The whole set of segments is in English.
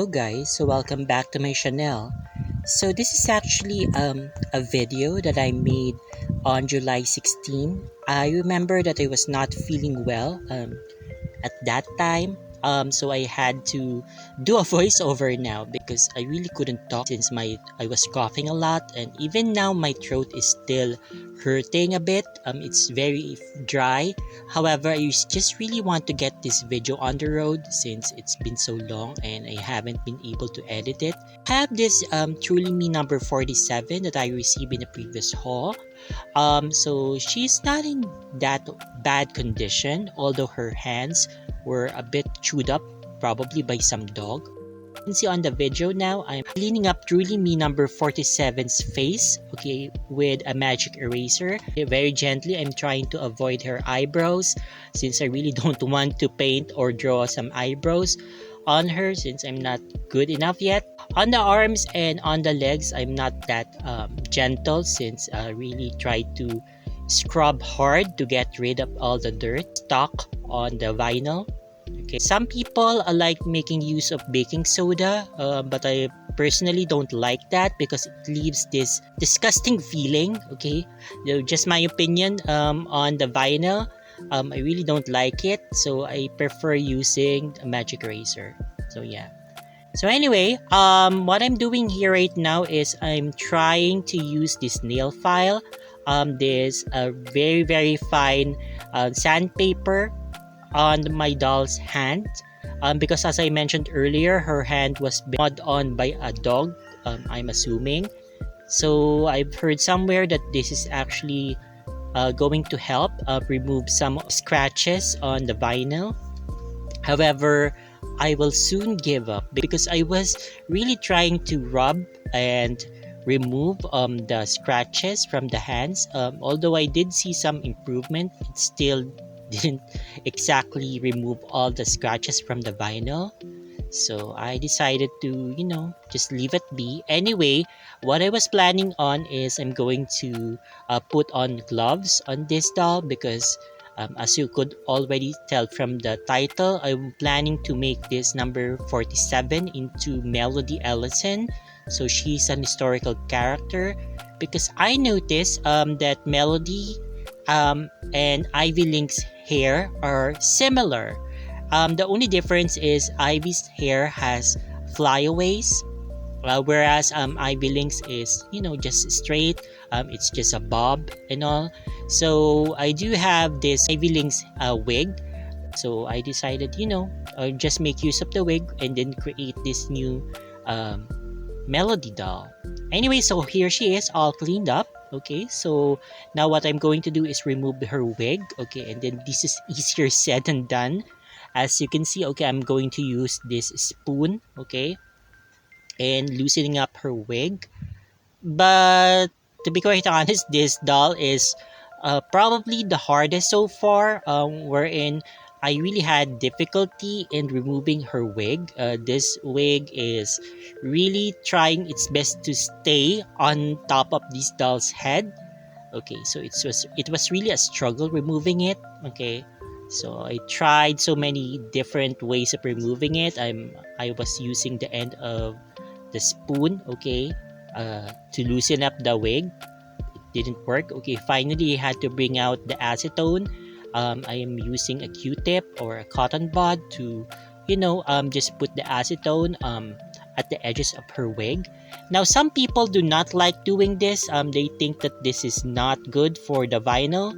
guys, so welcome back to my channel. So this is actually a video that I made on July 16. I remember that I was not feeling well at that time. So I had to do a voiceover now because I really couldn't talk since I was coughing a lot, and even now my throat is still hurting a bit. It's very dry. However, just really want to get this video on the road since it's been so long and I haven't been able to edit it. I have this Truly Me number 47 that I received in a previous haul. So she's not in that bad condition, although her hands were a bit chewed up, probably by some dog. You can see on the video now, I'm cleaning up Truly Me number 47's face, okay, with a magic eraser. Very gently, I'm trying to avoid her eyebrows since I really don't want to paint or draw some eyebrows on her since I'm not good enough yet. On the arms and on the legs, I'm not that gentle since I really try to scrub hard to get rid of all the dirt stuck on the vinyl. Okay. Some people like making use of baking soda, but I personally don't like that because it leaves this disgusting feeling. Okay, just my opinion on the vinyl. I really don't like it, so I prefer using a magic eraser. So yeah. So anyway, what I'm doing here right now is I'm trying to use this nail file, this very fine sandpaper on my doll's hand, because as I mentioned earlier, her hand was gnawed on by a dog, I'm assuming. So I've heard somewhere that this is actually going to help remove some scratches on the vinyl. However, I will soon give up because I was really trying to rub and remove the scratches from the hands. Although I did see some improvement, it still didn't exactly remove all the scratches from the vinyl. So I decided to, just leave it be. Anyway, what I was planning on is I'm going to put on gloves on this doll because as you could already tell from the title, I'm planning to make this number 47 into Melody Ellison. So she's an historical character because I noticed that Melody and Ivy Link's hair are similar. The only difference is Ivy's hair has flyaways, whereas Ivy Link's is just straight. It's just a bob and all. So I do have this Ivy Link's wig. So I decided just make use of the wig and then create this new Melody doll. Anyway, so here she is all cleaned up. Okay, so now what I'm going to do is remove her wig. Okay, and then this is easier said than done. As you can see, okay, I'm going to use this spoon, okay, and loosening up her wig. But to be quite honest, this doll is probably the hardest so far, wherein I really had difficulty in removing her wig. This wig is really trying its best to stay on top of this doll's head. Okay, so it was really a struggle removing it. Okay, so I tried so many different ways of removing it. I was using the end of the spoon, okay, to loosen up the wig. It didn't work. Okay, finally I had to bring out the acetone. I am using a Q-tip or a cotton bud to, just put the acetone at the edges of her wig. Now, some people do not like doing this. They think that this is not good for the vinyl.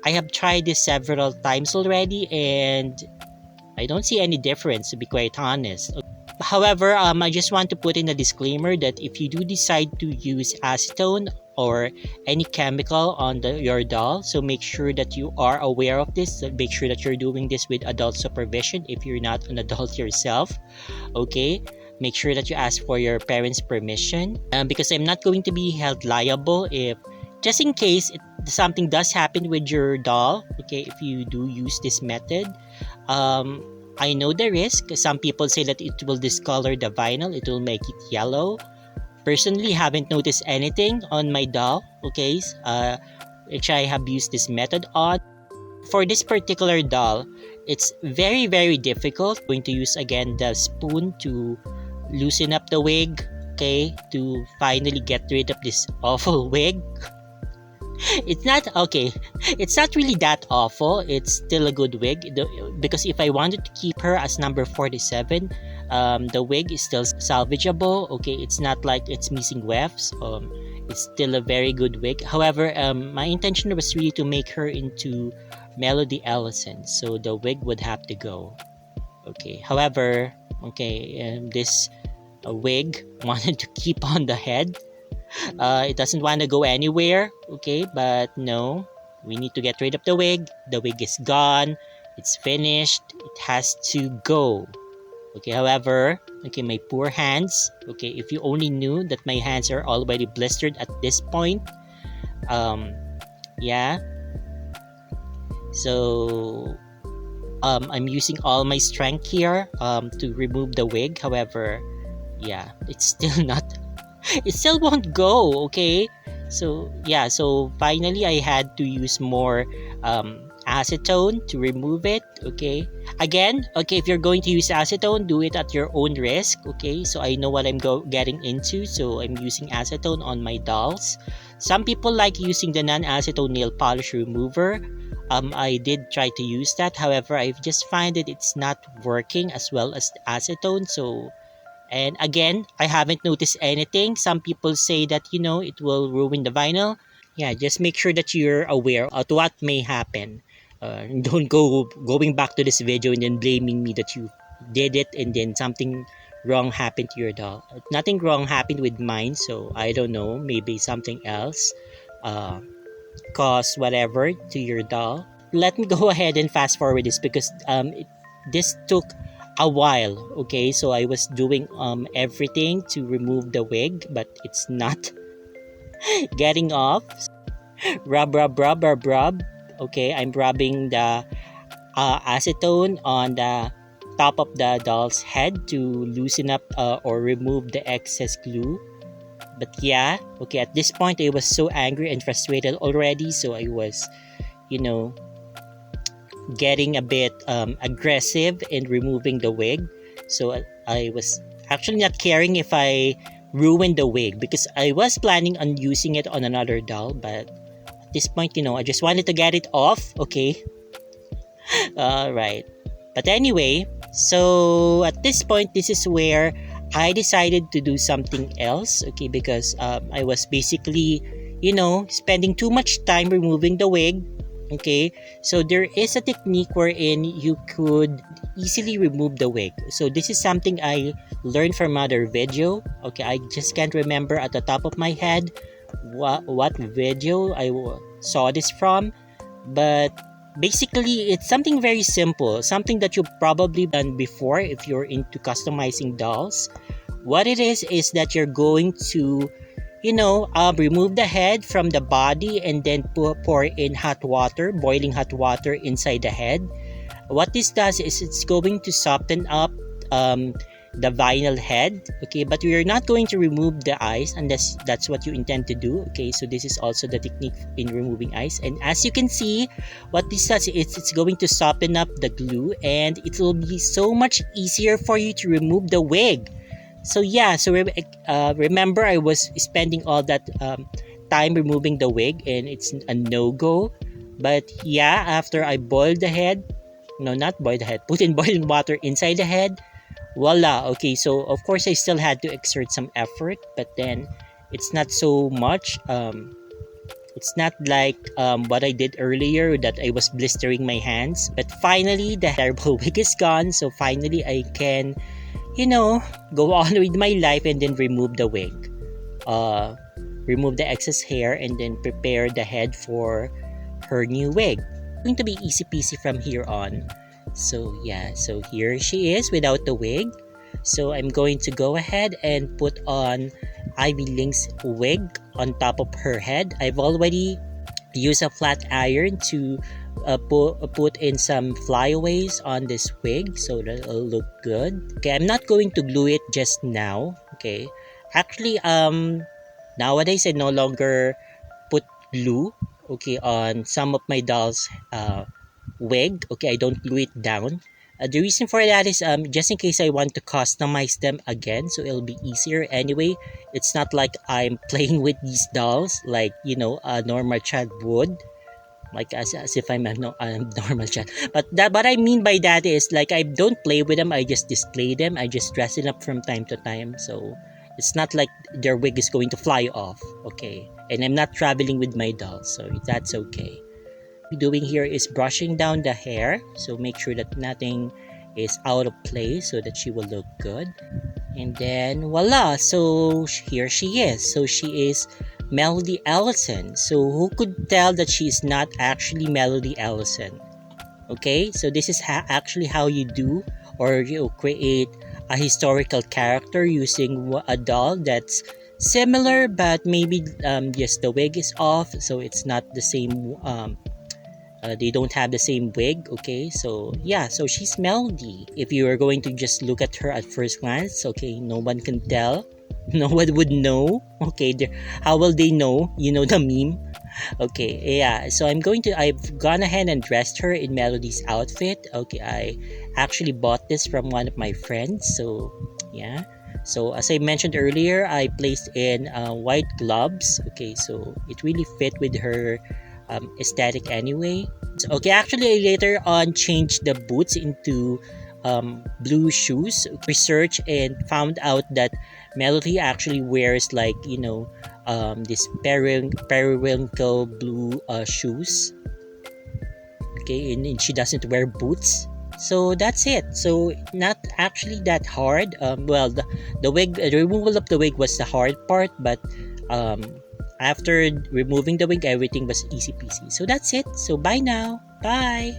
I have tried this several times already, and I don't see any difference, to be quite honest. However, I just want to put in a disclaimer that if you do decide to use acetone or any chemical on your doll, so make sure that you are aware of this. So make sure that you're doing this with adult supervision if you're not an adult yourself. Okay, make sure that you ask for your parents' permission, because I'm not going to be held liable if, just in case something does happen with your doll. Okay, if you do use this method. I know the risk. Some people say that it will discolor the vinyl, it will make it yellow. Personally, haven't noticed anything on my doll, okay, which I have used this method on. For this particular doll, it's very difficult. I'm going to use again the spoon to loosen up the wig, okay, to finally get rid of this awful wig. It's not okay. It's not really that awful. It's still a good wig because if I wanted to keep her as number 47, the wig is still salvageable. Okay, it's not like it's missing wefts. It's still a very good wig. However, my intention was really to make her into Melody Ellison, so the wig would have to go. Okay. However, okay, this wig wanted to keep on the head. It doesn't want to go anywhere. Okay, but no, we need to get rid of the wig. The wig is gone. It's finished. It has to go. Okay, however, okay, my poor hands. Okay, if you only knew that my hands are already blistered at this point. Yeah. So, I'm using all my strength here to remove the wig. However, yeah, it's still not. It still won't go. Okay. So yeah. So finally, I had to use more acetone to remove it. Okay. Again, okay, if you're going to use acetone, do it at your own risk. Okay. So I know what I'm getting into. So I'm using acetone on my dolls. Some people like using the non-acetone nail polish remover. I did try to use that. However, I've just find that it's not working as well as the acetone. So, and again, I haven't noticed anything. Some people say that, it will ruin the vinyl. Yeah, just make sure that you're aware of what may happen. Don't going back to this video and then blaming me that you did it and then something wrong happened to your doll. Nothing wrong happened with mine, so I don't know. Maybe something else caused whatever to your doll. Let me go ahead and fast forward this because this took a while. Okay, so I was doing everything to remove the wig, but it's not getting off. Rub, rub, rub, rub, rub. Okay, I'm rubbing the acetone on the top of the doll's head to loosen up or remove the excess glue. But yeah, okay, at this point I was so angry and frustrated already, so I was, you know, getting a bit aggressive in removing the wig. So I was actually not caring if I ruined the wig because I was planning on using it on another doll, but at this point, I just wanted to get it off. Okay. Right. But anyway, so at this point, this is where I decided to do something else. Okay, because I was basically, spending too much time removing the wig. Okay, so there is a technique wherein you could easily remove the wig. So this is something I learned from another video. Okay, I just can't remember at the top of my head what video I saw this from, but basically it's something very simple, something that you've probably done before if you're into customizing dolls. What it is that you're going to remove the head from the body and then pour in hot water, boiling hot water inside the head. What this does is it's going to soften up the vinyl head. Okay, but we are not going to remove the eyes unless that's what you intend to do. Okay, so this is also the technique in removing eyes. And as you can see, what this does is it's going to soften up the glue and it will be so much easier for you to remove the wig. So yeah, so remember I was spending all that time removing the wig and it's a no-go. But yeah, after I boiled the head, no, not boiled the head, put in boiling water inside the head, voila. Okay, so of course I still had to exert some effort, but then it's not so much. It's not like what I did earlier that I was blistering my hands. But finally, the terrible wig is gone. So finally, I can go on with my life and then remove the wig, remove the excess hair and then prepare the head for her new wig. It's going to be easy peasy from here on. So yeah, so here she is without the wig. So I'm going to go ahead and put on Ivy Link's wig on top of her head. I've already used a flat iron to put in some flyaways on this wig so that it'll look good. Okay, I'm not going to glue it just now. Okay, actually nowadays I no longer put glue on some of my dolls wig. Okay, I don't glue it down The reason for that is just in case I want to customize them again, so it'll be easier. Anyway, it's not like I'm playing with these dolls like a normal child would, like as if I'm a normal child. But that what I mean by that is like I don't play with them. I just display them. I just dress it up from time to time. So it's not like their wig is going to fly off. Okay, and I'm not traveling with my dolls, so that's okay. Doing here is brushing down the hair, so make sure that nothing is out of place so that she will look good. And then voila, so here she is. So she is Melody Ellison. So who could tell that she's not actually Melody Ellison? Okay, so this is actually how you do or you create a historical character using a doll that's similar, but maybe just the wig is off, so it's not the same. They don't have the same wig. Okay, so yeah, so she's Melody. If you are going to just look at her at first glance, okay, no one can tell. No one would know. Okay, how will they know? You know the meme. Okay, yeah. So I've gone ahead and dressed her in Melody's outfit. Okay, I actually bought this from one of my friends. So yeah. So as I mentioned earlier, I placed in white gloves. Okay, so it really fit with her aesthetic anyway. So, okay, actually I later on changed the boots into blue shoes. Research and found out that Melody actually wears like this periwinkle blue shoes. Okay, and she doesn't wear boots. So that's it. So not actually that hard. Well, the removal of the wig was the hard part, but um, after removing the wig, everything was easy peasy. So that's it. So bye now. Bye.